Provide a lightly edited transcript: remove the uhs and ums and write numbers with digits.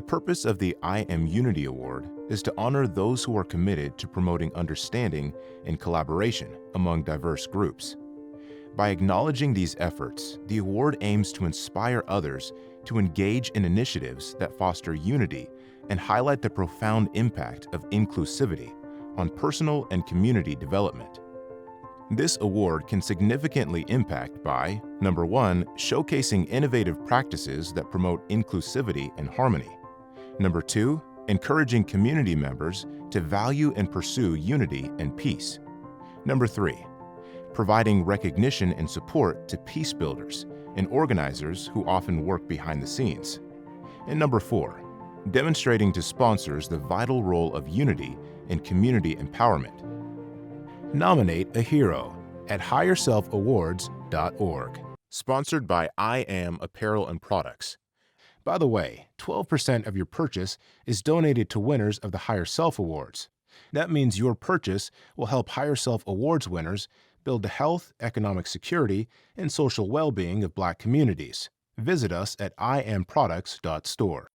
The purpose of the I Am Unity Award is to honor those who are committed to promoting understanding and collaboration among diverse groups. By acknowledging these efforts, the award aims to inspire others to engage in initiatives that foster unity and highlight the profound impact of inclusivity on personal and community development. This award can significantly impact by, number one, showcasing innovative practices that promote inclusivity and harmony. Number two, encouraging community members to value and pursue unity and peace. Number three, providing recognition and support to peace builders and organizers who often work behind the scenes. And number four, demonstrating to sponsors the vital role of unity in community empowerment. Nominate a Hero at HigherSelfAwards.org. Sponsored by I Am Apparel and Products. By the way, 12% of your purchase is donated to winners of the Higher Self Awards. That means your purchase will help Higher Self Awards winners build the health, economic security, and social well-being of Black communities. Visit us at iamproducts.store.